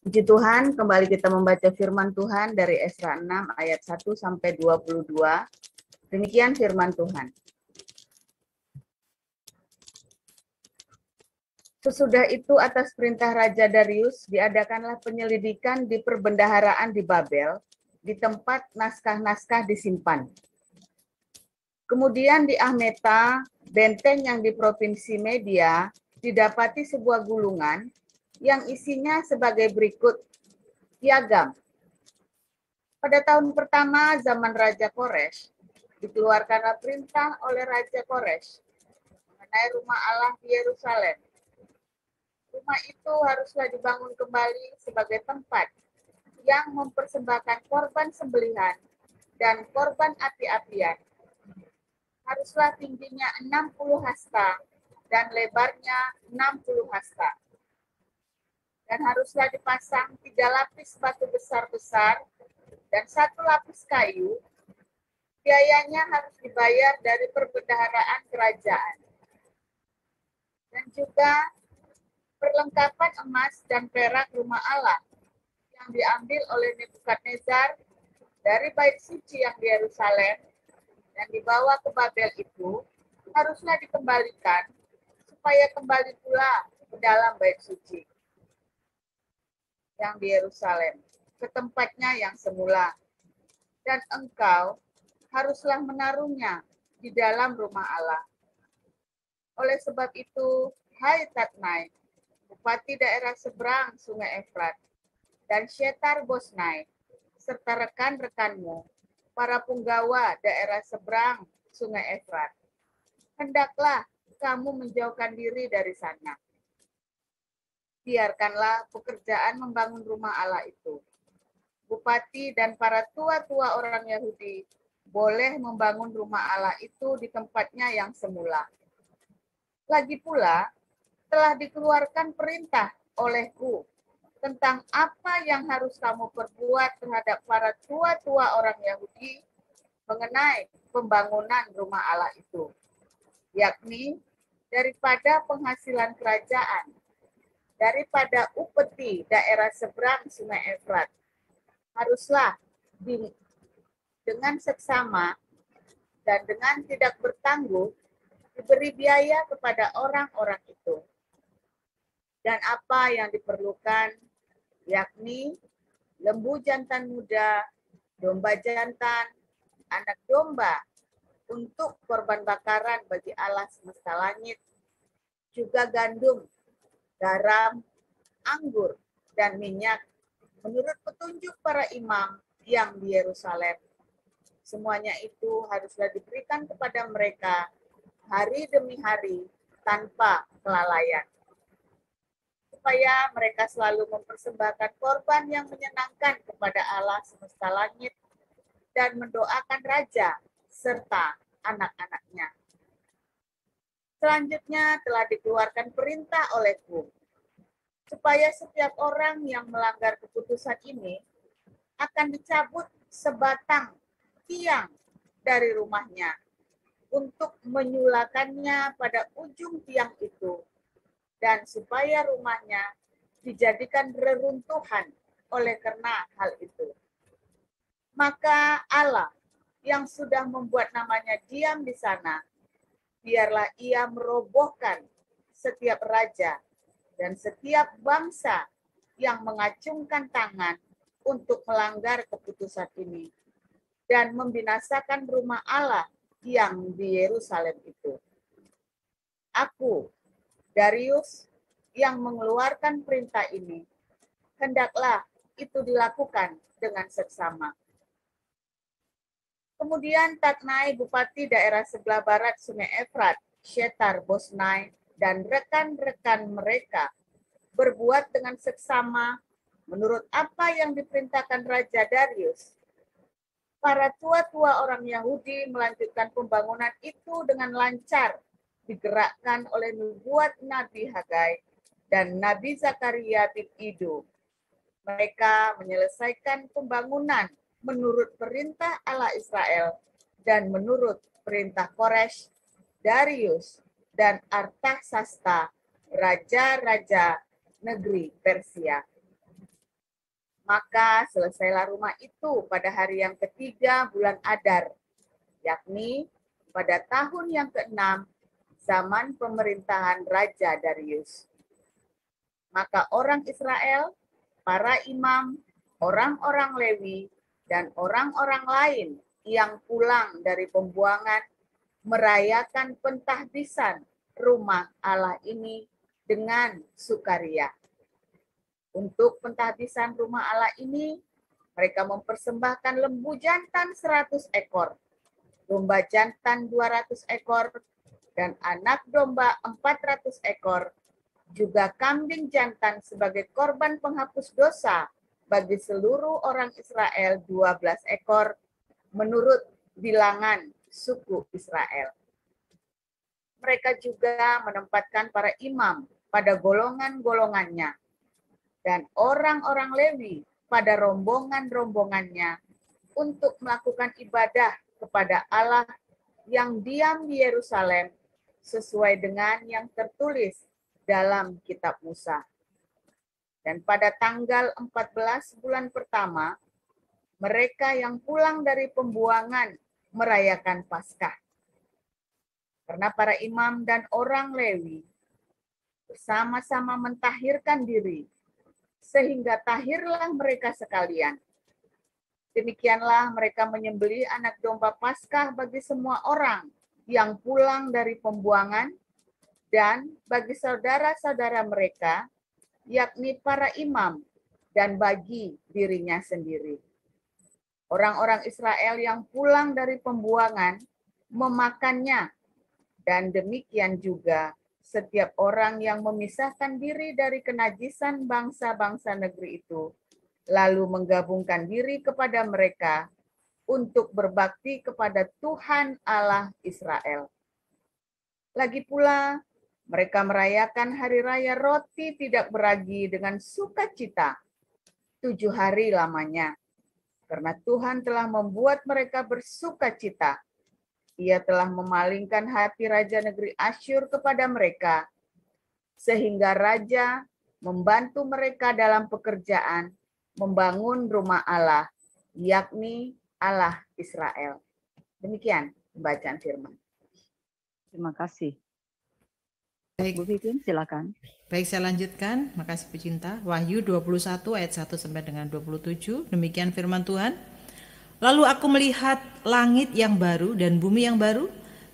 Puji Tuhan, kembali kita membaca firman Tuhan dari Esra 6 ayat 1 sampai 22. Demikian firman Tuhan. Sesudah itu atas perintah Raja Darius diadakanlah penyelidikan di perbendaharaan di Babel, di tempat naskah-naskah disimpan. Kemudian di Ahmeta, benteng yang di provinsi Media, didapati sebuah gulungan yang isinya sebagai berikut. Piagam. Pada tahun pertama zaman Raja Koresh, dikeluarkanlah perintah oleh Raja Koresh mengenai rumah Allah di Yerusalem. Rumah itu haruslah dibangun kembali sebagai tempat yang mempersembahkan korban sembelihan dan korban api-apian. Haruslah tingginya 60 hasta dan lebarnya 60 hasta. Dan haruslah dipasang 3 lapis batu besar-besar dan 1 lapis kayu. Biayanya harus dibayar dari perbendaharaan kerajaan. Dan juga perlengkapan emas dan perak rumah Allah yang diambil oleh Nebukadnezar dari bait suci yang di Yerusalem dan dibawa ke Babel itu haruslah dikembalikan supaya kembali pula ke dalam bait suci yang di Yerusalem, ke tempatnya yang semula. Dan engkau haruslah menaruhnya di dalam rumah Allah. Oleh sebab itu, hai Tatnai, bupati daerah seberang Sungai Efrat, dan Shetar Bosnai, serta rekan-rekanmu, para punggawa daerah seberang Sungai Efrat, hendaklah kamu menjauhkan diri dari sana. Biarkanlah pekerjaan membangun rumah Allah itu. Bupati dan para tua-tua orang Yahudi boleh membangun rumah Allah itu di tempatnya yang semula. Lagi pula, telah dikeluarkan perintah olehku tentang apa yang harus kamu perbuat terhadap para tua-tua orang Yahudi mengenai pembangunan rumah Allah itu, yakni daripada penghasilan kerajaan, daripada upeti daerah seberang Sungai Efrat, haruslah dengan seksama dan dengan tidak bertanggung diberi biaya kepada orang-orang itu. Dan apa yang diperlukan, yakni lembu jantan muda, domba jantan, anak domba untuk korban bakaran bagi Allah semesta langit, juga gandum, garam, anggur, dan minyak, menurut petunjuk para imam yang di Yerusalem. Semuanya itu haruslah diberikan kepada mereka hari demi hari tanpa kelalaian, supaya mereka selalu mempersembahkan korban yang menyenangkan kepada Allah semesta langit dan mendoakan raja serta anak-anaknya. Selanjutnya telah dikeluarkan perintah olehku, supaya setiap orang yang melanggar keputusan ini akan dicabut sebatang tiang dari rumahnya untuk menyulakannya pada ujung tiang itu, dan supaya rumahnya dijadikan reruntuhan oleh karena hal itu. Maka Allah yang sudah membuat namanya diam di sana, biarlah ia merobohkan setiap raja dan setiap bangsa yang mengacungkan tangan untuk melanggar keputusan ini dan membinasakan rumah Allah yang di Yerusalem itu. Aku, Darius, yang mengeluarkan perintah ini, hendaklah itu dilakukan dengan seksama. Kemudian Tatnai, bupati daerah sebelah barat Sungai Efrat, Shetar Bosnai, dan rekan-rekan mereka berbuat dengan seksama menurut apa yang diperintahkan Raja Darius. Para tua-tua orang Yahudi melanjutkan pembangunan itu dengan lancar, digerakkan oleh nubuat Nabi Hagai dan Nabi Zakaria bin Ido. Mereka menyelesaikan pembangunan menurut perintah Allah Israel dan menurut perintah Koresh, Darius, dan Artaxasta, raja-raja negeri Persia. Maka selesailah rumah itu pada hari yang ketiga bulan Adar, yakni pada tahun yang ke-6 zaman pemerintahan Raja Darius. Maka orang Israel, para imam, orang-orang Lewi, dan orang-orang lain yang pulang dari pembuangan merayakan pentahbisan rumah Allah ini dengan sukaria. Untuk pentahbisan rumah Allah ini, mereka mempersembahkan lembu jantan 100 ekor, domba jantan 200 ekor, dan anak domba 400 ekor, juga kambing jantan sebagai korban penghapus dosa bagi seluruh orang Israel 12 ekor, menurut bilangan suku Israel. Mereka juga menempatkan para imam pada golongan-golongannya, dan orang-orang Lewi pada rombongan-rombongannya untuk melakukan ibadah kepada Allah yang diam di Yerusalem sesuai dengan yang tertulis dalam kitab Musa. Dan pada tanggal 14 bulan pertama, mereka yang pulang dari pembuangan merayakan Paskah. Karena para imam dan orang Lewi bersama-sama mentahirkan diri, sehingga tahirlah mereka sekalian. Demikianlah mereka menyembelih anak domba Paskah bagi semua orang yang pulang dari pembuangan dan bagi saudara-saudara mereka, yakni para imam, dan bagi dirinya sendiri. Orang-orang Israel yang pulang dari pembuangan memakannya, dan demikian juga setiap orang yang memisahkan diri dari kenajisan bangsa-bangsa negeri itu, lalu menggabungkan diri kepada mereka untuk berbakti kepada Tuhan Allah Israel. Lagi pula, mereka merayakan hari raya roti tidak beragi dengan sukacita 7 hari lamanya, karena Tuhan telah membuat mereka bersukacita. Ia telah memalingkan hati Raja negeri Asyur kepada mereka, sehingga Raja membantu mereka dalam pekerjaan membangun rumah Allah, yakni Allah Israel. Demikian pembacaan firman. Terima kasih. Baik, Bu Pipin, silakan. baik, saya lanjutkan. Makasih pecinta. Wahyu 21 ayat 1 sampai dengan 27. Demikian firman Tuhan. Lalu aku melihat langit yang baru dan bumi yang baru,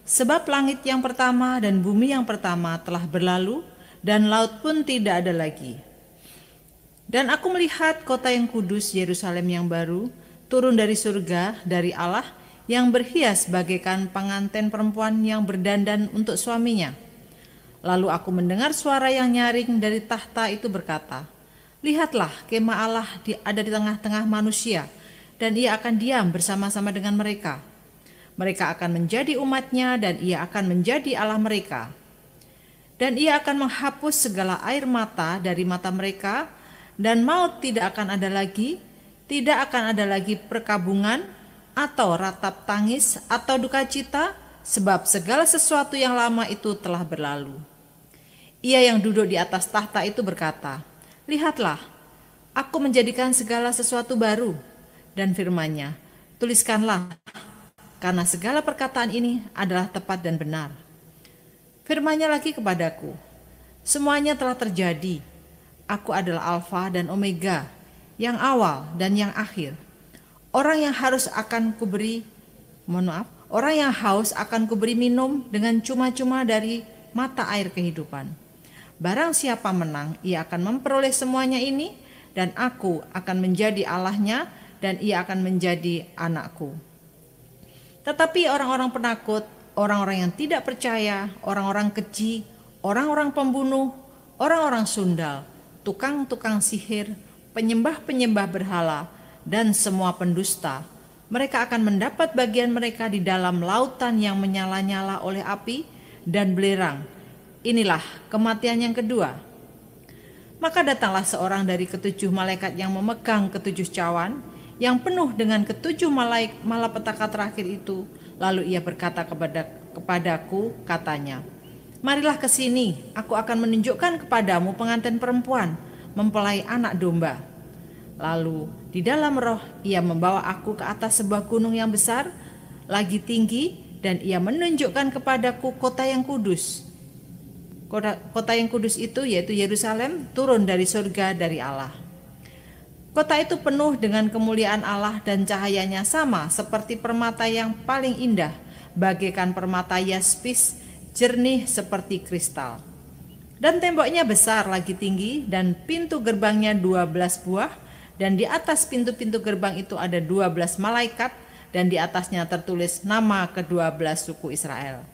sebab langit yang pertama dan bumi yang pertama telah berlalu, dan laut pun tidak ada lagi. Dan aku melihat kota yang kudus, Yerusalem yang baru, turun dari surga, dari Allah, yang berhias bagaikan pengantin perempuan yang berdandan untuk suaminya. Lalu aku mendengar suara yang nyaring dari tahta itu berkata, lihatlah, kemah Allah ada di tengah-tengah manusia, dan ia akan diam bersama-sama dengan mereka. Mereka akan menjadi umatnya, dan ia akan menjadi Allah mereka. Dan ia akan menghapus segala air mata dari mata mereka, dan maut tidak akan ada lagi, tidak akan ada lagi perkabungan, atau ratap tangis, atau duka cita, sebab segala sesuatu yang lama itu telah berlalu. Ia yang duduk di atas tahta itu berkata, lihatlah, aku menjadikan segala sesuatu baru. Dan firman-Nya, tuliskanlah, karena segala perkataan ini adalah tepat dan benar. Firman-Nya lagi kepadaku, semuanya telah terjadi. Aku adalah Alfa dan Omega, yang awal dan yang akhir. Orang yang haus akan kuberi minum dengan cuma-cuma dari mata air kehidupan. Barang siapa menang, ia akan memperoleh semuanya ini, dan aku akan menjadi Allahnya, dan ia akan menjadi anakku. Tetapi orang-orang penakut, orang-orang yang tidak percaya, orang-orang keji, orang-orang pembunuh, orang-orang sundal, tukang-tukang sihir, penyembah-penyembah berhala, dan semua pendusta, mereka akan mendapat bagian mereka di dalam lautan yang menyala-nyala oleh api dan belerang. Inilah kematian yang kedua. Maka datanglah seorang dari ketujuh malaikat yang memegang ketujuh cawan, yang penuh dengan ketujuh malapetaka terakhir itu. Lalu ia berkata kepadaku, katanya, marilah ke sini, aku akan menunjukkan kepadamu pengantin perempuan, mempelai anak domba. Lalu di dalam roh ia membawa aku ke atas sebuah gunung yang besar, lagi tinggi, dan ia menunjukkan kepadaku kota yang kudus. Kota yang kudus itu yaitu Yerusalem turun dari surga dari Allah. Kota itu penuh dengan kemuliaan Allah dan cahayanya sama seperti permata yang paling indah, bagaikan permata yaspis, jernih seperti kristal. Dan temboknya besar lagi tinggi dan pintu gerbangnya 12 buah, dan di atas pintu-pintu gerbang itu ada 12 malaikat, dan di atasnya tertulis nama ke-12 suku Israel.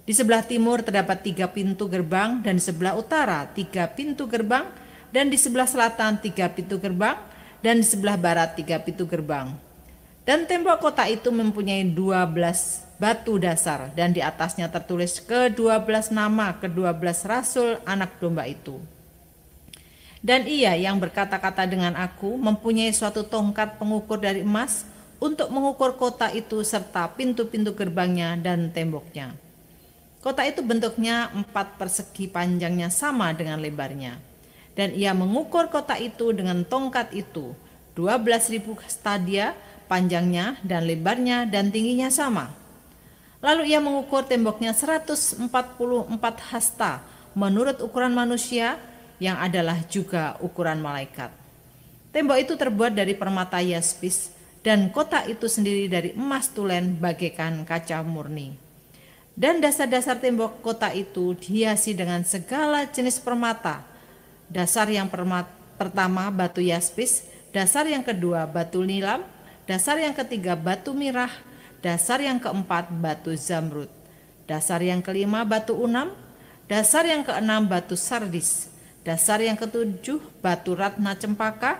Di sebelah timur terdapat 3 pintu gerbang, dan di sebelah utara 3 pintu gerbang, dan di sebelah selatan 3 pintu gerbang, dan di sebelah barat 3 pintu gerbang. Dan tembok kota itu mempunyai 12 batu dasar, dan di atasnya tertulis ke-12 nama ke-12 rasul anak domba itu. Dan ia yang berkata-kata dengan aku mempunyai suatu tongkat pengukur dari emas untuk mengukur kota itu serta pintu-pintu gerbangnya dan temboknya. Kota itu bentuknya 4 persegi, panjangnya sama dengan lebarnya. Dan ia mengukur kota itu dengan tongkat itu, 12.000 stadia panjangnya dan lebarnya dan tingginya sama. Lalu ia mengukur temboknya 144 hasta menurut ukuran manusia, yang adalah juga ukuran malaikat. Tembok itu terbuat dari permata yaspis, dan kota itu sendiri dari emas tulen bagaikan kaca murni. Dan dasar-dasar tembok kota itu dihiasi dengan segala jenis permata. Dasar yang pertama batu yaspis, dasar yang kedua batu nilam, dasar yang ketiga batu mirah, dasar yang keempat batu zamrud, dasar yang kelima batu unam, dasar yang keenam batu sardis, dasar yang ketujuh batu ratna cempaka,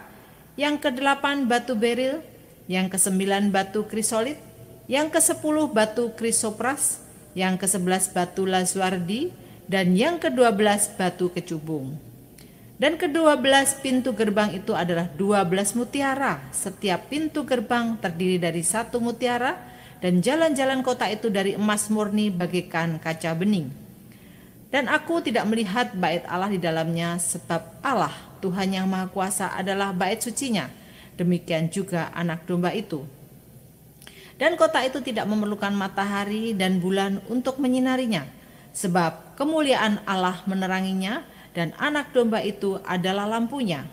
yang kedelapan batu beril, yang kesembilan batu krisolit, yang kesepuluh batu krisopras, yang ke-11 batu laswardi, dan yang ke-12 batu kecubung. Dan ke-12 pintu gerbang itu adalah 12 mutiara. Setiap pintu gerbang terdiri dari 1 mutiara, dan jalan-jalan kota itu dari emas murni bagaikan kaca bening. Dan aku tidak melihat bait Allah di dalamnya, sebab Allah, Tuhan yang Maha Kuasa, adalah bait sucinya. Demikian juga anak domba itu. Dan kota itu tidak memerlukan matahari dan bulan untuk menyinarinya, sebab kemuliaan Allah meneranginya, dan anak domba itu adalah lampunya.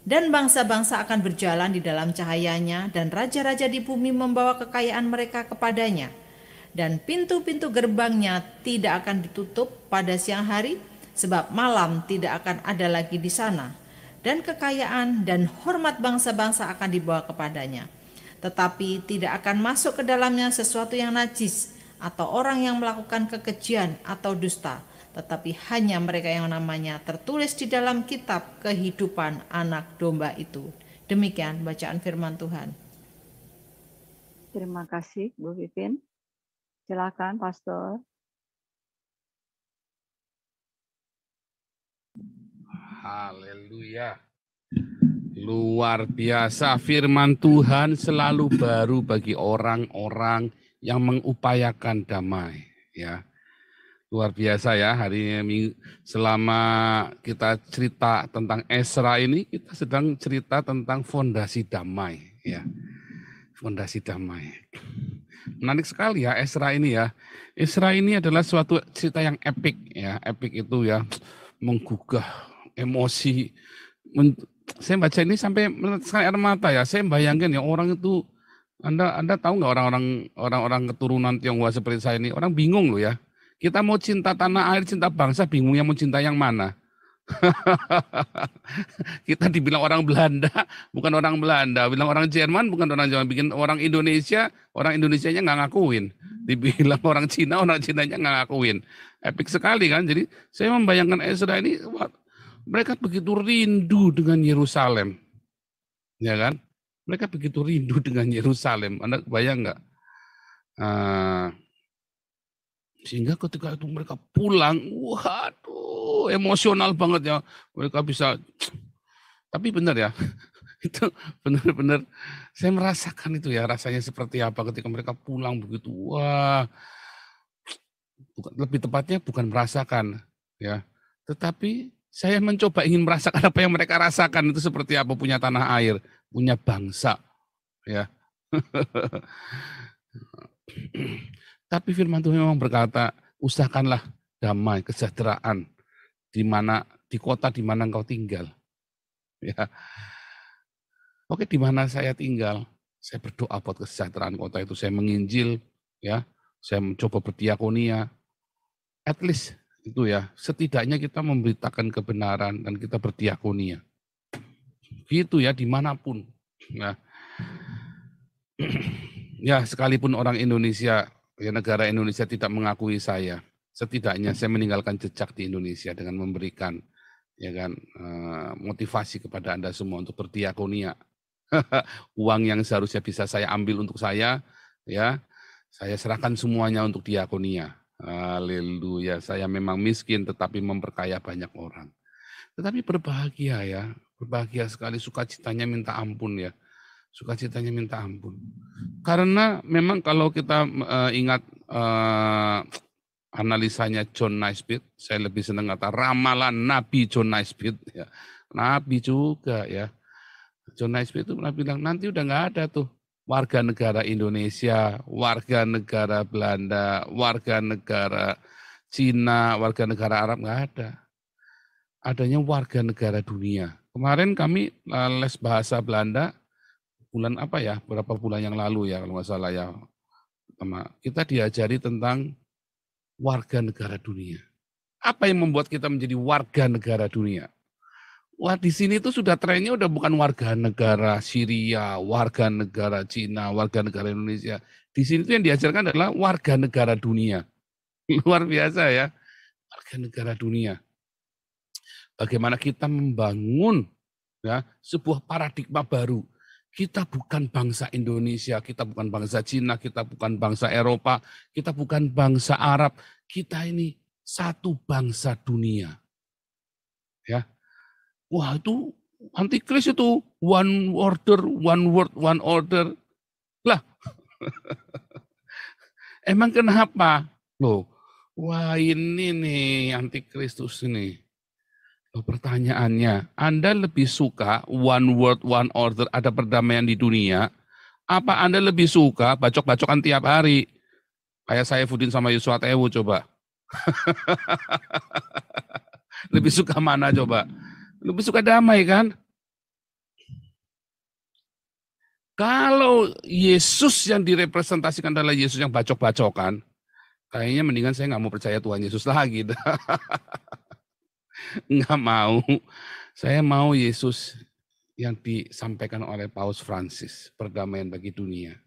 Dan bangsa-bangsa akan berjalan di dalam cahayanya, dan raja-raja di bumi membawa kekayaan mereka kepadanya. Dan pintu-pintu gerbangnya tidak akan ditutup pada siang hari, sebab malam tidak akan ada lagi di sana. Dan kekayaan dan hormat bangsa-bangsa akan dibawa kepadanya. Tetapi tidak akan masuk ke dalamnya sesuatu yang najis, atau orang yang melakukan kekejian atau dusta, tetapi hanya mereka yang namanya tertulis di dalam kitab kehidupan anak domba itu. Demikian bacaan firman Tuhan. Terima kasih, Bu Pipin. Silakan, Pastor. Haleluya. Luar biasa, firman Tuhan selalu baru bagi orang-orang yang mengupayakan damai, ya. Luar biasa ya, hari ini selama kita cerita tentang Esra ini, kita sedang cerita tentang fondasi damai, ya. Fondasi damai. Menarik sekali ya Esra ini ya. Esra ini adalah suatu cerita yang epik ya. Epik itu ya menggugah emosi. Saya baca ini sampai menetes air mata ya. Saya bayangkan ya orang itu, Anda tahu nggak orang-orang keturunan Tionghoa seperti saya ini, orang bingung loh ya. Kita mau cinta tanah air, cinta bangsa, bingungnya mau cinta yang mana. Kita dibilang orang Belanda, bukan orang Belanda. Bilang orang Jerman, bukan orang Jerman. Bikin orang Indonesianya nggak ngakuin. Dibilang orang Cinanya nggak ngakuin. Epik sekali kan. Jadi saya membayangkan Esra ini, mereka begitu rindu dengan Yerusalem. Ya kan? Mereka begitu rindu dengan Yerusalem. Anda bayang nggak? Sehingga ketika itu mereka pulang, waduh, emosional banget ya. Mereka bisa, tapi benar ya, itu benar-benar saya merasakan itu ya, rasanya seperti apa ketika mereka pulang begitu. Wah, lebih tepatnya bukan merasakan ya, tetapi Saya mencoba ingin merasakan apa yang mereka rasakan, itu seperti apa, punya tanah air, punya bangsa. Ya. Tapi firman Tuhan memang berkata, usahakanlah damai, kesejahteraan di kota di mana engkau tinggal. Ya. Oke, di mana saya tinggal, saya berdoa buat kesejahteraan kota itu, saya menginjil, ya, saya mencoba berdiakonia, at least itu ya, setidaknya kita memberitakan kebenaran dan kita berdiakonia. Gitu ya, dimanapun. Nah, ya, sekalipun orang Indonesia, ya negara Indonesia tidak mengakui saya, setidaknya saya meninggalkan jejak di Indonesia dengan memberikan, ya kan, motivasi kepada Anda semua untuk berdiakonia. Uang yang seharusnya bisa saya ambil untuk saya, ya, saya serahkan semuanya untuk diakonia. Haleluya, saya memang miskin tetapi memperkaya banyak orang. Tetapi berbahagia ya, berbahagia sekali, sukacitanya minta ampun ya. Sukacitanya minta ampun. Karena memang kalau kita ingat analisanya John Naisbitt, saya lebih senang kata ramalan Nabi John Naisbitt ya. Nabi juga ya. John Naisbitt itu pernah bilang, nanti udah nggak ada tuh warga negara Indonesia, warga negara Belanda, warga negara Cina, warga negara Arab, nggak ada. Adanya warga negara dunia. Kemarin kami les bahasa Belanda, bulan apa ya, berapa bulan yang lalu ya, kalau nggak salah ya. Kita diajari tentang warga negara dunia. Apa yang membuat kita menjadi warga negara dunia? Wah, di sini tuh sudah trennya udah bukan warga negara Syria, warga negara Cina, warga negara Indonesia. Di sini tuh yang diajarkan adalah warga negara dunia. Luar biasa ya, warga negara dunia. Bagaimana kita membangun ya sebuah paradigma baru. Kita bukan bangsa Indonesia, kita bukan bangsa Cina, kita bukan bangsa Eropa, kita bukan bangsa Arab. Kita ini satu bangsa dunia. Ya. Wah, itu antikris itu, one order, one word, one order. Lah, emang kenapa? Loh, wah ini nih antikristus ini. Loh, pertanyaannya, Anda lebih suka one word, one order, ada perdamaian di dunia, apa Anda lebih suka bacok-bacokan tiap hari? Kayak Saifuddin sama Yusuf Tewu coba. Lebih suka mana coba? Lebih suka damai kan? Kalau Yesus yang direpresentasikan adalah Yesus yang bacok-bacokan, kayaknya mendingan saya nggak mau percaya Tuhan Yesus lagi. Nggak mau. Saya mau Yesus yang disampaikan oleh Paus Francis, perdamaian bagi dunia.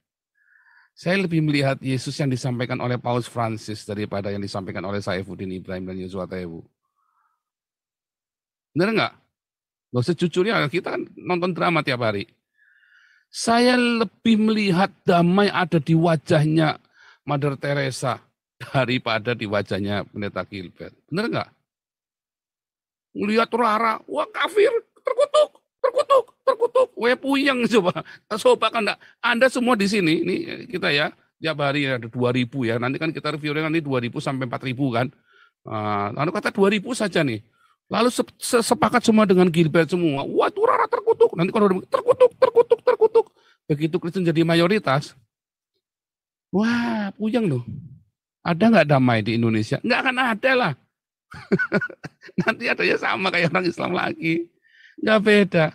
Saya lebih melihat Yesus yang disampaikan oleh Paus Francis daripada yang disampaikan oleh Saifuddin Ibrahim dan Yusuf Tewu. Benar nggak? Loh, sejujurnya kita kan nonton drama tiap hari. Saya lebih melihat damai ada di wajahnya Mother Teresa daripada di wajahnya Pendeta Gilbert. Benar nggak? Melihat Rara, wah kafir, terkutuk. Wah puyeng coba. Coba kan enggak? Anda semua di sini, ini kita ya, tiap hari ada 2.000 ya. Nanti kan kita reviewnya nanti 2.000 sampai 4.000 kan. Lalu kata 2.000 saja nih. Lalu sepakat semua dengan Gilbert semua. Wah itu Rara terkutuk. Nanti kalau terkutuk. Begitu Kristen jadi mayoritas. Wah puyeng loh. Ada nggak damai di Indonesia? Nggak akan ada lah. Nanti adanya sama kayak orang Islam lagi. Nggak beda.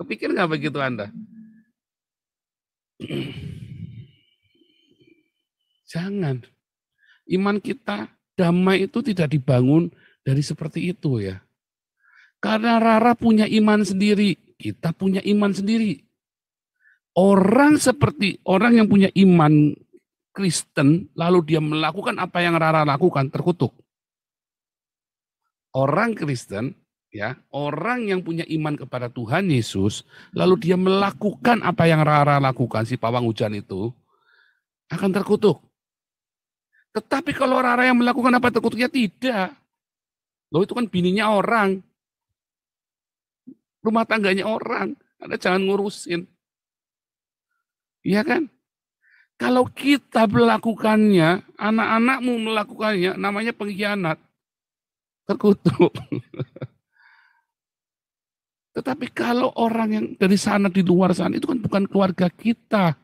Kepikir nggak begitu Anda? Jangan. Iman kita damai itu tidak dibangun dari seperti itu ya. Karena Rara punya iman sendiri, kita punya iman sendiri. Orang yang punya iman Kristen, lalu dia melakukan apa yang Rara lakukan, terkutuk. Orang Kristen, ya, orang yang punya iman kepada Tuhan Yesus, lalu dia melakukan apa yang Rara lakukan, si pawang hujan itu, akan terkutuk. Tetapi kalau Rara yang melakukan apa terkutuknya tidak. Loh itu kan bininya orang. Rumah tangganya orang. Anda jangan ngurusin. Iya kan? Kalau kita melakukannya, anak-anakmu melakukannya, namanya pengkhianat. Terkutuk. Tetapi kalau orang yang dari sana, di luar sana, itu kan bukan keluarga kita.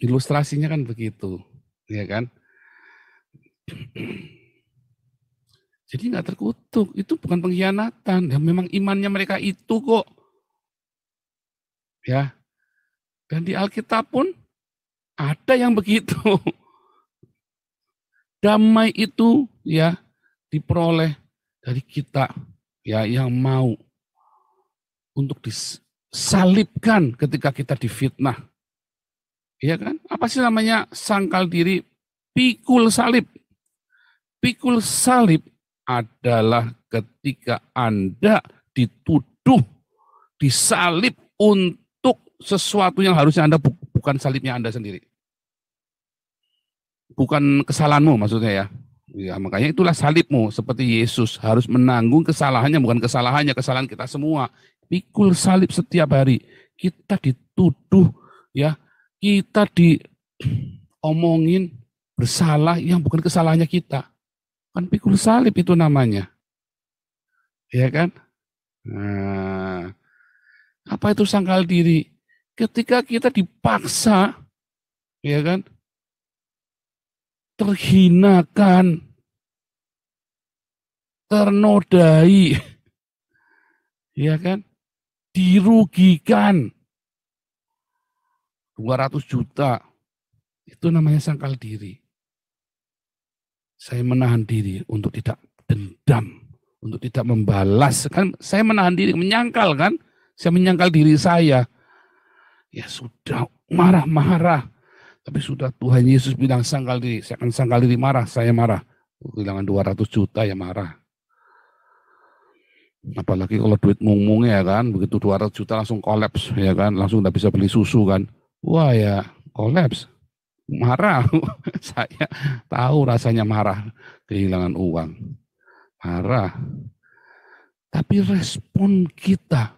Ilustrasinya kan begitu, ya kan? Jadi nggak terkutuk, itu bukan pengkhianatan. Ya, memang imannya mereka itu kok. Ya. Dan di Alkitab pun ada yang begitu. Damai itu ya diperoleh dari kita ya yang mau untuk disalibkan ketika kita difitnah. Iya kan? Apa sih namanya sangkal diri? Pikul salib. Pikul salib adalah ketika Anda dituduh disalib untuk sesuatu yang harusnya Anda bukan salibnya Anda sendiri. Bukan kesalahanmu maksudnya ya. Ya, makanya itulah salibmu, seperti Yesus harus menanggung kesalahannya, bukan kesalahannya, kesalahan kita semua. Pikul salib setiap hari. Kita dituduh ya, kita diomongin bersalah yang bukan kesalahannya kita. Kan pikul salib itu namanya. Ya kan? Nah, apa itu sangkal diri? Ketika kita dipaksa, ya kan? Terhinakan, ternodai, ya kan? Dirugikan 200 juta. Itu namanya sangkal diri. Saya menahan diri untuk tidak dendam, untuk tidak membalas. Kan saya menahan diri, menyangkal kan? Saya menyangkal diri saya. Ya sudah, marah-marah. Tapi sudah Tuhan Yesus bilang sangkal diri. Saya akan sangkal diri, marah, saya marah. Kehilangan 200 juta ya marah. Apalagi kalau duit mung-mung ya kan, begitu 200 juta langsung kolaps ya kan, langsung udah bisa beli susu kan. Wah ya kolaps, marah. Saya tahu rasanya marah, kehilangan uang. Marah. Tapi respon kita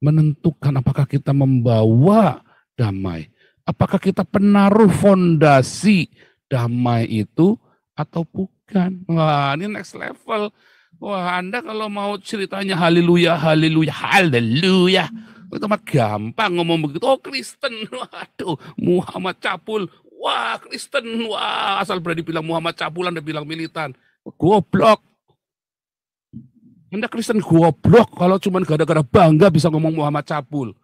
menentukan apakah kita membawa damai. Apakah kita penaruh fondasi damai itu atau bukan? Wah, ini next level. Wah, Anda kalau mau ceritanya haleluya, haleluya, haleluya. Itu mah gampang ngomong begitu. Oh, Kristen. Waduh, Muhammad Cabul. Wah, Kristen. Wah, asal berani bilang Muhammad Cabul, Anda bilang militan. Goblok. Anda Kristen goblok kalau cuma gara-gara bangga bisa ngomong Muhammad Cabul.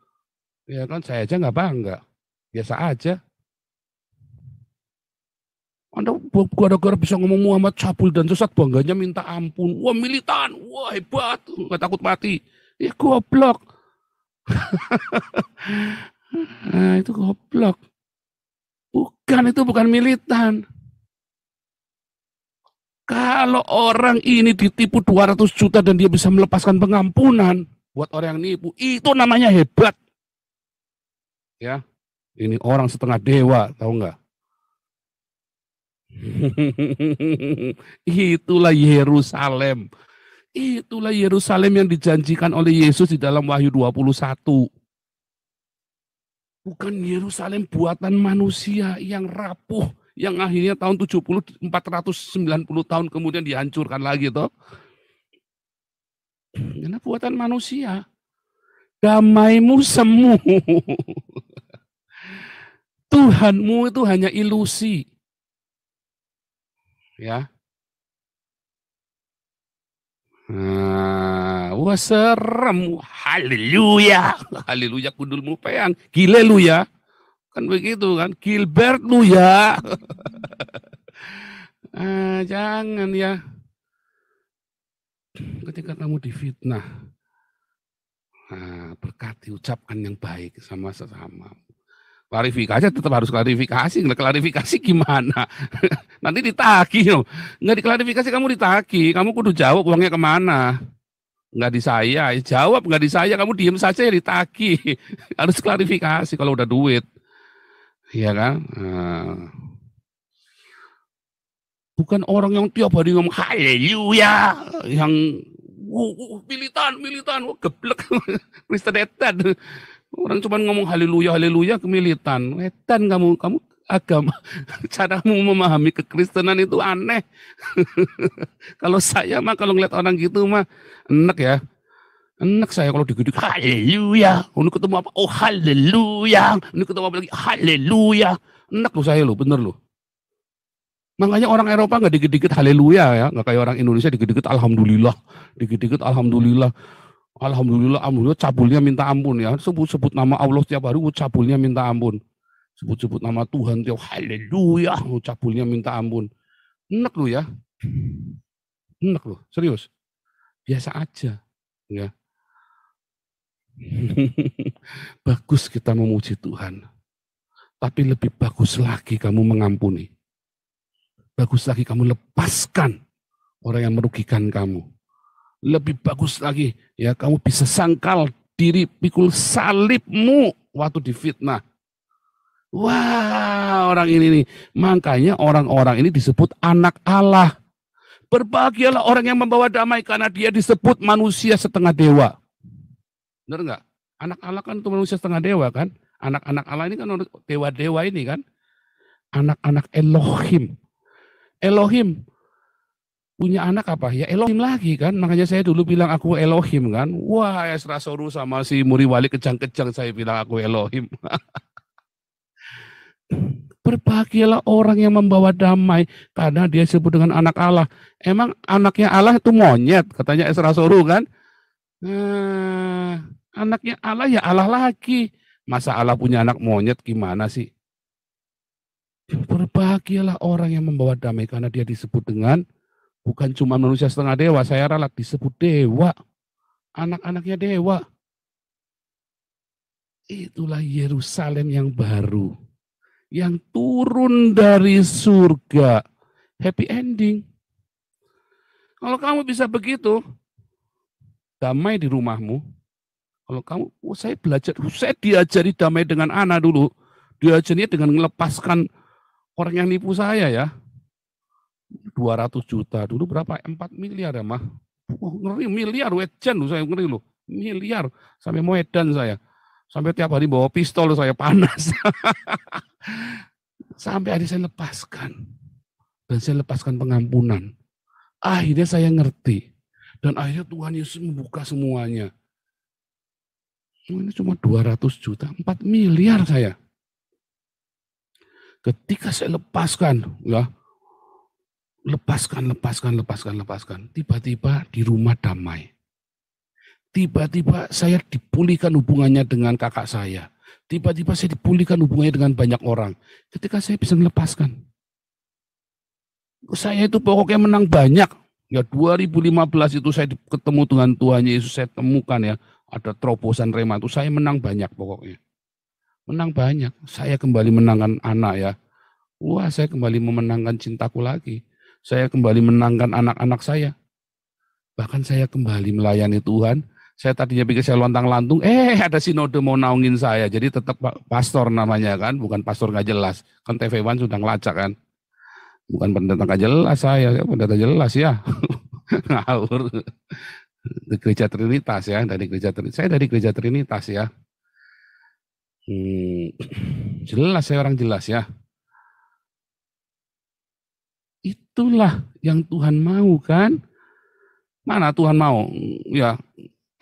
Ya kan, saya aja nggak bangga. Biasa aja. Anda gara-gara bisa ngomong Muhammad Cabul dan sesat bangganya minta ampun. Wah militan, wah hebat, nggak takut mati. Ya goblok. Nah itu goblok. Bukan, itu bukan militan. Kalau orang ini ditipu 200 juta dan dia bisa melepaskan pengampunan buat orang yang nipu, itu namanya hebat. Ya. Ini orang setengah dewa, tahu nggak? Itulah Yerusalem. Itulah Yerusalem yang dijanjikan oleh Yesus di dalam Wahyu 21. Bukan Yerusalem buatan manusia yang rapuh, yang akhirnya tahun 490 tahun kemudian dihancurkan lagi toh. Karena buatan manusia. Damaimu semu. Tuhanmu itu hanya ilusi. Ya. Wah serem. Haleluya. Haleluya kudulmu peang. Gile lu ya. Kan begitu kan. Gilbert lu ya. Jangan ya. Ketika kamu difitnah. Berkati, ucapkan yang baik sama sesama. Klarifikasi tetap harus klarifikasi. Nggak klarifikasi gimana? Nanti ditagih. Nggak diklarifikasi kamu ditagih. Kamu kudu jawab uangnya kemana. Nggak di saya. Jawab nggak di saya. Kamu diem saja ya ditagih. Harus klarifikasi kalau udah duit. Iya kan? Bukan orang yang tiap hari ngomong haleluya. Yang militan. Geblek. Kristen etan. Orang cuma ngomong haleluya, haleluya ke militan. Edan kamu agama, caramu memahami kekristenan itu aneh. Kalau saya mah kalau ngeliat orang gitu mah enak ya. Enak saya kalau digigit haleluya. Ini ketemu apa? Oh haleluya. Ini ketemu apa lagi? Haleluya. Enak loh saya loh, bener loh. Makanya orang Eropa nggak dikit-dikit haleluya ya, nggak kayak orang Indonesia dikit-dikit alhamdulillah, dikit-dikit alhamdulillah, alhamdulillah, alhamdulillah cabulnya minta ampun ya, sebut-sebut nama Allah tiap hari, cabulnya minta ampun, sebut-sebut nama Tuhan tiap haleluya, cabulnya minta ampun, enak loh ya, enak loh, serius, biasa aja, ya. Bagus kita memuji Tuhan, tapi lebih bagus lagi kamu mengampuni. Bagus lagi kamu lepaskan orang yang merugikan kamu. Lebih bagus lagi ya kamu bisa sangkal diri, pikul salibmu waktu difitnah. Wah, orang ini nih. Makanya orang-orang ini disebut anak Allah. Berbahagialah orang yang membawa damai karena dia disebut manusia setengah dewa. Benar enggak? Anak Allah kan itu manusia setengah dewa kan? Anak-anak Allah ini kan dewa-dewa ini kan? Anak-anak Elohim. Elohim punya anak apa? Ya Elohim lagi kan. Makanya saya dulu bilang aku Elohim kan. Wah, Esra Soru sama si Muri Wali kejang-kejang saya bilang aku Elohim. Berbahagialah orang yang membawa damai karena dia disebut dengan anak Allah. Emang anaknya Allah itu monyet, katanya Esra Soru kan. Nah, anaknya Allah ya Allah lagi. Masa Allah punya anak monyet gimana sih? Berbahagialah orang yang membawa damai karena dia disebut dengan bukan cuma manusia setengah dewa, saya ralat disebut dewa, anak-anaknya dewa. Itulah Yerusalem yang baru, yang turun dari surga, happy ending. Kalau kamu bisa begitu, damai di rumahmu. Kalau kamu, saya diajari damai dengan anak dulu, diajari dengan melepaskan orang yang nipu saya ya, 200 juta, dulu berapa? 4 miliar ya mah. Ngeri, miliar, wejan loh saya ngeri loh. Miliar, sampai Medan saya. Sampai tiap hari bawa pistol saya panas. Sampai hari saya lepaskan. Dan saya lepaskan pengampunan. Akhirnya saya ngerti. Dan akhirnya Tuhan Yesus membuka semuanya. Ini cuma 200 juta, 4 miliar saya. Ketika saya lepaskan, ya, lepaskan, tiba-tiba di rumah damai. Tiba-tiba saya dipulihkan hubungannya dengan kakak saya. Tiba-tiba saya dipulihkan hubungannya dengan banyak orang. Ketika saya bisa melepaskan. Saya itu pokoknya menang banyak. Ya 2015 itu saya ketemu dengan Tuhan Yesus, saya temukan ya, ada terobosan rema itu, saya menang banyak pokoknya. Menang banyak, saya kembali menangkan anak ya. Wah, saya kembali memenangkan cintaku lagi. Saya kembali menangkan anak-anak saya. Bahkan saya kembali melayani Tuhan. Saya tadinya pikir saya lontang-lantung, ada sinode mau naungin saya. Jadi tetap pastor namanya kan, bukan pastor gak jelas. Kan TV One sudah ngelacak kan. Bukan pendeta gak jelas saya pendeta jelas ya. Ngawur. Di gereja Trinitas ya, saya dari gereja Trinitas ya. Jelas saya orang jelas ya. Itulah yang Tuhan mau kan? Mana Tuhan mau? Ya,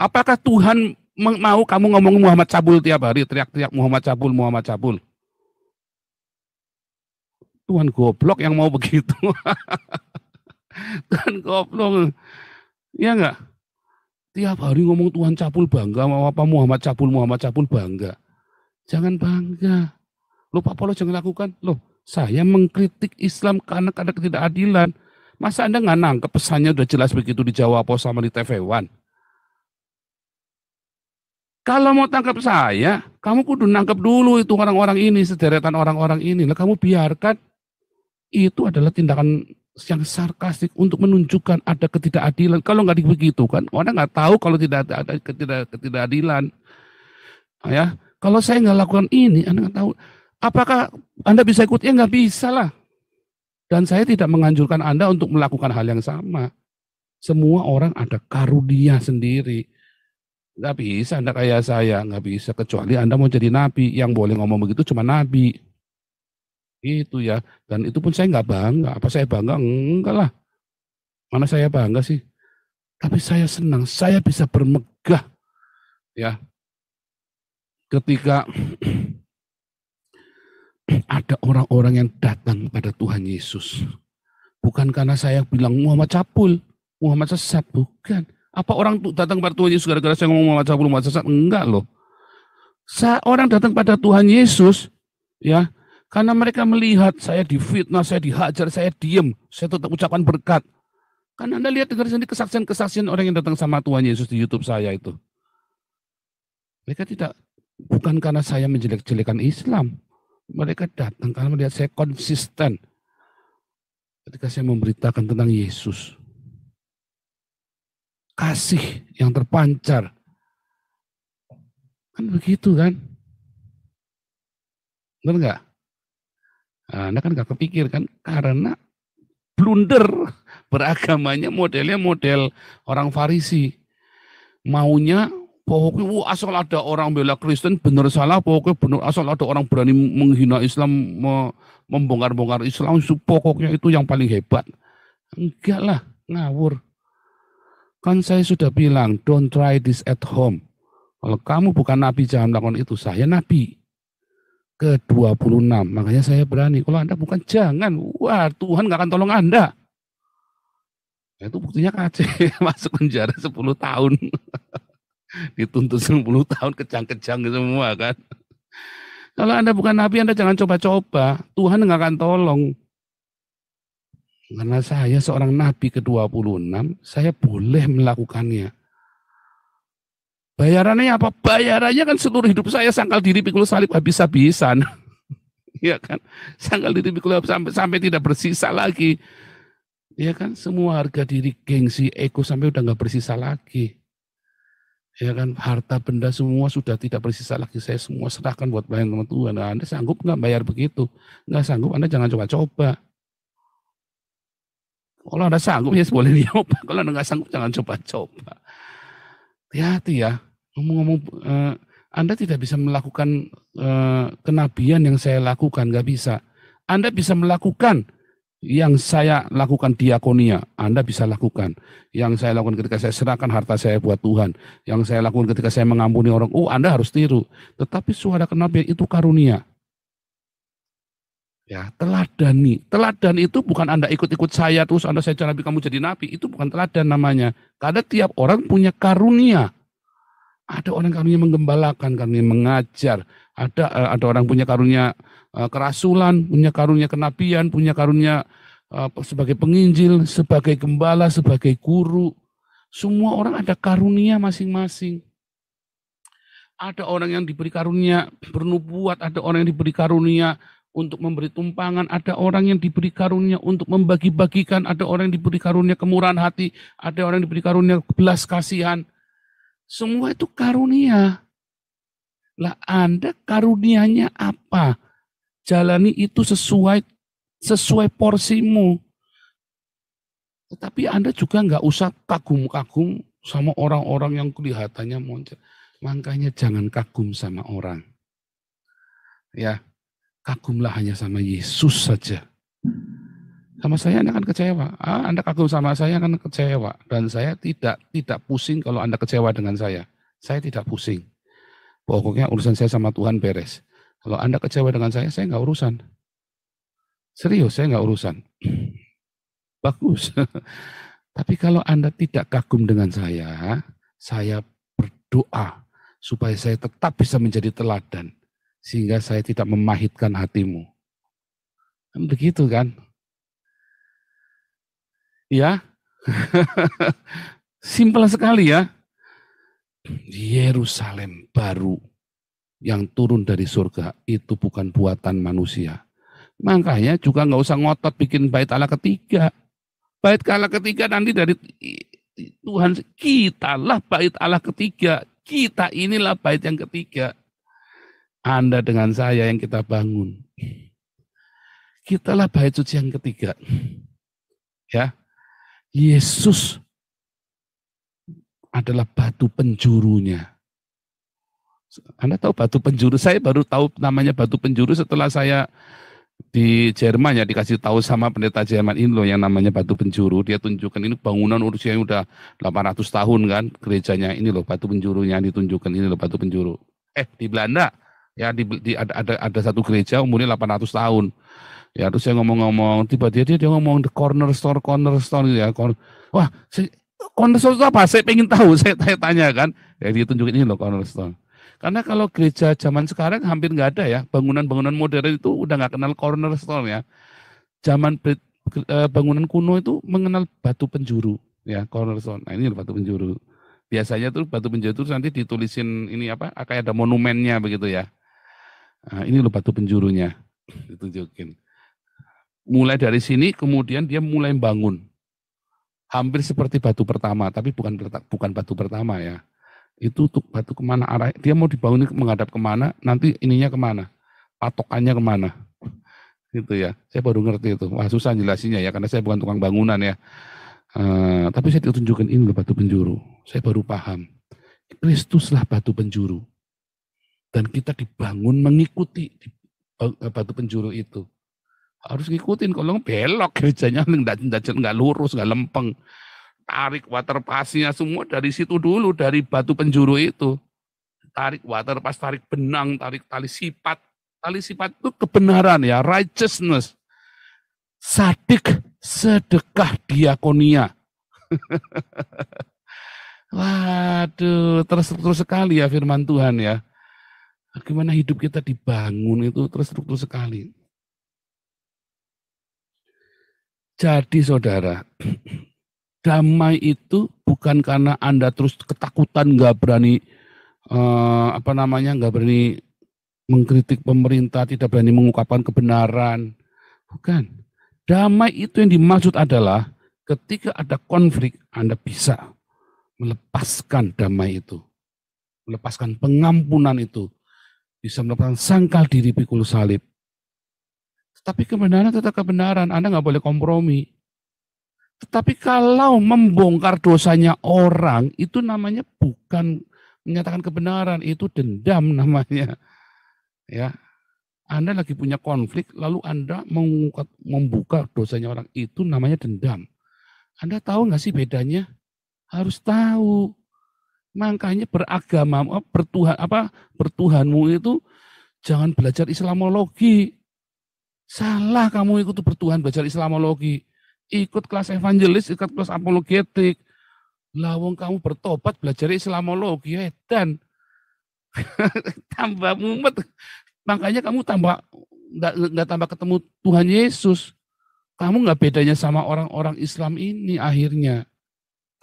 apakah Tuhan mau kamu ngomong Muhammad Cabul tiap hari, teriak-teriak Muhammad Cabul, Muhammad Cabul? Tuhan goblok yang mau begitu. Tuhan goblok. Ya enggak? Tiap hari ngomong Tuhan Cabul bangga, mau apa Muhammad Cabul bangga. Jangan bangga. Loh Pak Paulo jangan lakukan. Loh, saya mengkritik Islam karena ada ketidakadilan. Masa Anda nggak nangkep pesannya udah jelas begitu dijawab sama di TV One? Kalau mau tangkap saya, kamu kudu nangkep dulu itu orang-orang ini, sederetan orang-orang ini. Lah kamu biarkan. Itu adalah tindakan yang sarkastik untuk menunjukkan ada ketidakadilan. Kalau nggak begitu kan, orang nggak tahu kalau tidak ada ketidakadilan. Ya, kalau saya nggak lakukan ini, Anda nggak tahu. Apakah Anda bisa ikut? Ya nggak bisa lah. Dan saya tidak menganjurkan Anda untuk melakukan hal yang sama. Semua orang ada karunia sendiri. Nggak bisa Anda kayak saya, nggak bisa. Kecuali Anda mau jadi nabi, yang boleh ngomong begitu cuma nabi. Itu ya. Dan itu pun saya nggak bangga. Apa saya bangga? Enggak lah. Mana saya bangga sih? Tapi saya senang. Saya bisa bermegah. Ya. Ketika ada orang-orang yang datang pada Tuhan Yesus. Bukan karena saya bilang Muhammad cabul, Muhammad sesat. Bukan. Apa orang datang pada Tuhan Yesus gara-gara saya ngomong Muhammad cabul, Muhammad sesat? Enggak loh. Orang datang pada Tuhan Yesus, ya, karena mereka melihat saya difitnah, saya dihajar, saya diem, saya tetap ucapan berkat. Kan Anda lihat dengar sendiri kesaksian-kesaksian orang yang datang sama Tuhan Yesus di YouTube saya itu. Mereka bukan karena saya menjelek-jelekan Islam. Mereka datang karena melihat saya konsisten ketika saya memberitakan tentang Yesus. Kasih yang terpancar. Kan begitu kan? Benar nggak? Anda kan nggak kepikir kan? Karena blunder beragamanya modelnya model orang Farisi. Maunya pokoknya asal ada orang bela Kristen benar salah, pokoknya benar asal ada orang berani menghina Islam, membongkar-bongkar Islam, pokoknya itu yang paling hebat. Enggak lah, ngawur. Kan saya sudah bilang, don't try this at home. Kalau kamu bukan nabi jangan melakukan itu. Saya nabi ke-26, makanya saya berani. Kalau Anda bukan jangan, wah Tuhan nggak akan tolong Anda. Itu buktinya KC masuk penjara 10 tahun. Dituntut 10 tahun kejang-kejang semua kan. Kalau Anda bukan nabi, Anda jangan coba-coba. Tuhan nggak akan tolong. Karena saya seorang nabi ke-26, saya boleh melakukannya. Bayarannya apa? Bayarannya kan seluruh hidup saya sangkal diri pikul salib habis-habisan. Ya kan? Sangkal diri pikul sampai tidak bersisa lagi. Ya kan? Semua harga diri, gengsi, ego sampai udah nggak bersisa lagi. Ya kan? Harta benda semua sudah tidak bersisa lagi. Saya semua serahkan buat bayar sama Tuhan. Nah, Anda sanggup nggak bayar begitu? Nggak sanggup, Anda jangan coba-coba. Kalau Anda sanggup ya boleh nyoba. Kalau Anda nggak sanggup jangan coba-coba. Hati-hati ya. Ngomong-ngomong, Anda tidak bisa melakukan kenabian yang saya lakukan, nggak bisa. Anda bisa melakukan yang saya lakukan diakonia, Anda bisa lakukan. Yang saya lakukan ketika saya serahkan harta saya buat Tuhan. Yang saya lakukan ketika saya mengampuni orang, Anda harus tiru. Tetapi suara kenabian itu karunia. Ya, teladani. Teladan itu bukan Anda ikut-ikut saya terus Anda saya nabi kamu jadi nabi. Itu bukan teladan namanya. Karena tiap orang punya karunia. Ada orang karunia menggembalakan, karunia mengajar. Ada orang punya karunia kerasulan, punya karunia kenabian, punya karunia sebagai penginjil, sebagai gembala, sebagai guru. Semua orang ada karunia masing-masing. Ada orang yang diberi karunia bernubuat, ada orang yang diberi karunia untuk memberi tumpangan, ada orang yang diberi karunia untuk membagi-bagikan, ada orang yang diberi karunia kemurahan hati, ada orang yang diberi karunia belas kasihan. Semua itu karunia. Lah Anda karunianya apa? Jalani itu sesuai porsimu. Tetapi Anda juga nggak usah kagum-kagum sama orang-orang yang kelihatannya moncer. Makanya jangan kagum sama orang. Ya. Kagumlah hanya sama Yesus saja. Sama saya Anda akan kecewa. Anda kagum sama saya akan kecewa. Dan saya tidak pusing kalau Anda kecewa dengan saya. Saya tidak pusing. Pokoknya urusan saya sama Tuhan beres. Kalau Anda kecewa dengan saya nggak urusan. Serius, saya nggak urusan. Bagus. Tapi kalau Anda tidak kagum dengan saya berdoa supaya saya tetap bisa menjadi teladan. Sehingga saya tidak memahitkan hatimu. Begitu kan? Ya. Simpel sekali ya. Yerusalem baru yang turun dari surga itu bukan buatan manusia. Makanya juga nggak usah ngotot bikin bait Allah ketiga. Bait Allah ketiga nanti dari Tuhan, kitalah bait Allah ketiga. Kita inilah bait yang ketiga. Anda dengan saya yang kita bangun. Kitalah bait suci yang ketiga. Ya. Yesus adalah batu penjurunya. Anda tahu batu penjuru? Saya baru tahu namanya batu penjuru setelah saya di Jerman ya, dikasih tahu sama pendeta Jerman ini loh yang namanya Batu Penjuru. Dia tunjukkan ini bangunan usianya udah 800 tahun kan, gerejanya ini loh Batu Penjurunya ditunjukkan, ini loh Batu Penjuru. Di Belanda ya, ada satu gereja umurnya 800 tahun. Ya terus saya ngomong-ngomong, tiba-tiba dia ngomong the cornerstone gitu ya. Wah, cornerstone itu apa? Saya pengen tahu, saya tanya kan. Ya dia tunjukin ini loh cornerstone. Karena kalau gereja zaman sekarang hampir nggak ada ya, bangunan-bangunan modern itu udah nggak kenal cornerstone ya. Zaman bangunan kuno itu mengenal batu penjuru ya, cornerstone. Nah ini loh batu penjuru. Biasanya tuh batu penjuru itu nanti ditulisin ini apa, kayak ada monumennya begitu ya. Nah, ini loh batu penjurunya, ditunjukin. Mulai dari sini kemudian dia mulai bangun. Hampir seperti batu pertama, tapi bukan batu pertama ya. Itu untuk batu kemana arah, dia mau dibangun menghadap kemana, nanti ininya kemana, patokannya kemana. Gitu ya, saya baru ngerti itu. Wah susah jelasinnya ya, karena saya bukan tukang bangunan ya. Tapi saya ditunjukkan ini loh batu penjuru. Saya baru paham, Kristuslah batu penjuru. Dan kita dibangun mengikuti batu penjuru itu. Harus ngikutin, kalau belok gerejanya nggak lurus, nggak lempeng. Tarik water pass-nya semua dari situ dulu, dari batu penjuru itu. Tarik water pass, tarik benang, tarik tali sipat. Tali sipat itu kebenaran ya, righteousness. Sadik, sedekah, diakonia. Waduh, terstruktur sekali ya firman Tuhan ya. Bagaimana hidup kita dibangun itu terstruktur sekali. Jadi saudara, damai itu bukan karena Anda terus ketakutan, nggak berani nggak berani mengkritik pemerintah, tidak berani mengungkapkan kebenaran. Bukan. Damai itu yang dimaksud adalah ketika ada konflik, Anda bisa melepaskan damai itu, melepaskan pengampunan itu, bisa melepaskan sangkal diri pikul salib. Tapi kebenaran tetap kebenaran, Anda nggak boleh kompromi. Tetapi kalau membongkar dosanya orang, itu namanya bukan menyatakan kebenaran, itu dendam namanya. Ya, Anda lagi punya konflik, lalu Anda membuka dosanya orang, itu namanya dendam. Anda tahu nggak sih bedanya? Harus tahu. Makanya beragama, bertuhanmu itu jangan belajar Islamologi. Salah kamu ikut bertuhan belajar Islamologi. Ikut kelas evangelis, ikut kelas apologetik. Lawang kamu bertobat belajar Islamologi, dan tambah mumet. Makanya kamu nggak tambah ketemu Tuhan Yesus. Kamu nggak bedanya sama orang-orang Islam ini akhirnya.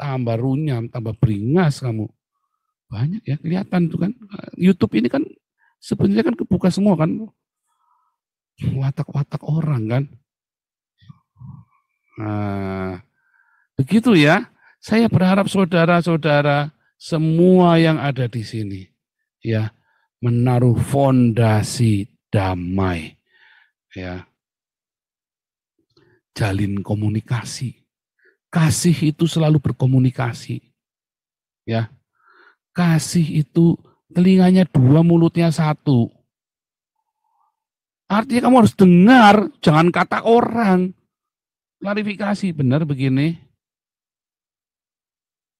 Tambah runyam, tambah beringas kamu. Banyak ya, kelihatan tuh kan. YouTube ini kan sebenarnya kan kebuka semua kan. Watak-watak orang kan. Nah, begitu ya. Saya berharap saudara-saudara semua yang ada di sini ya menaruh fondasi damai. Ya. Jalin komunikasi. Kasih itu selalu berkomunikasi. Ya. Kasih itu telinganya dua, mulutnya satu. Artinya kamu harus dengar, jangan kata orang. Klarifikasi, benar begini.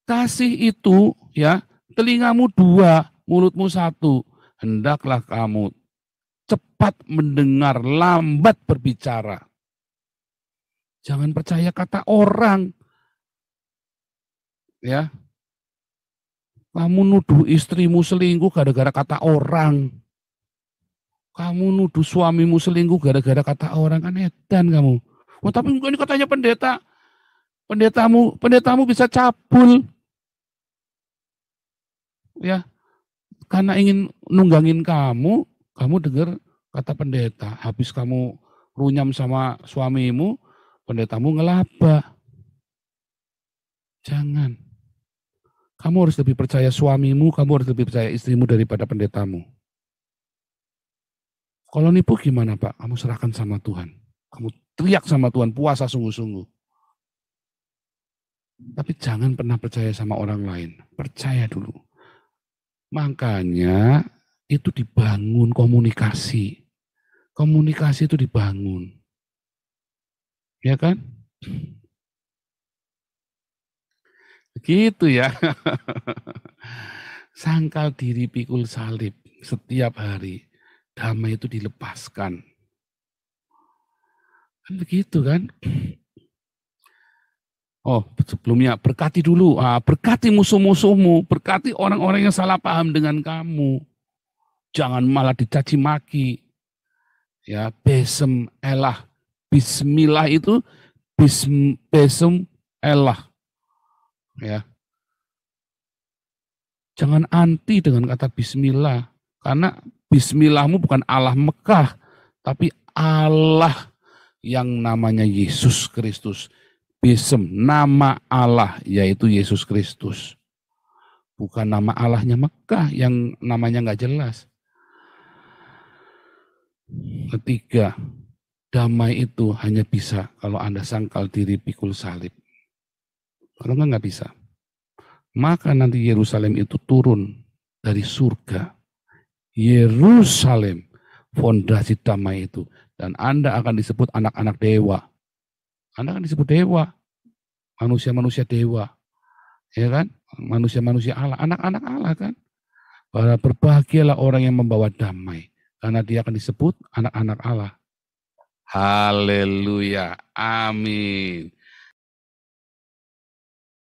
Kasih itu ya, telingamu dua, mulutmu satu. Hendaklah kamu cepat mendengar, lambat berbicara. Jangan percaya kata orang. Ya. Kamu nuduh istrimu selingkuh gara-gara kata orang. Kamu nuduh suamimu selingkuh gara-gara kata orang, kan edan kamu. Oh tapi ini katanya pendeta. Pendetamu bisa cabul. Ya. Karena ingin nunggangin kamu dengar kata pendeta. Habis kamu runyam sama suamimu, pendetamu ngelaba. Jangan. Kamu harus lebih percaya suamimu, kamu harus lebih percaya istrimu daripada pendetamu. Kalau nipu gimana Pak? Kamu serahkan sama Tuhan. Kamu teriak sama Tuhan, puasa sungguh-sungguh. Tapi jangan pernah percaya sama orang lain. Percaya dulu. Makanya itu dibangun komunikasi. komunikasi itu dibangun. Ya kan? Begitu ya. Sangkal diri pikul salib setiap hari. Damai itu dilepaskan. Kan begitu kan? Oh, sebelumnya berkati dulu. Berkati musuh-musuhmu, berkati orang-orang yang salah paham dengan kamu. Jangan malah dicaci maki. Ya, besem elah. Bismillah itu besem elah. Ya. Jangan anti dengan kata bismillah. Karena bismillahmu bukan Allah Mekah, tapi Allah yang namanya Yesus Kristus. Bism, nama Allah, yaitu Yesus Kristus. Bukan nama Allahnya Mekah yang namanya nggak jelas. Ketiga, damai itu hanya bisa kalau Anda sangkal diri pikul salib. Kalau nggak bisa. Maka nanti Yerusalem itu turun dari surga. Yerusalem, fondasi damai itu. Dan Anda akan disebut anak-anak dewa. Anda akan disebut dewa. Manusia-manusia dewa. Ya kan? Manusia-manusia Allah. Anak-anak Allah kan? Berbahagialah orang yang membawa damai. Karena dia akan disebut anak-anak Allah. Haleluya. Amin.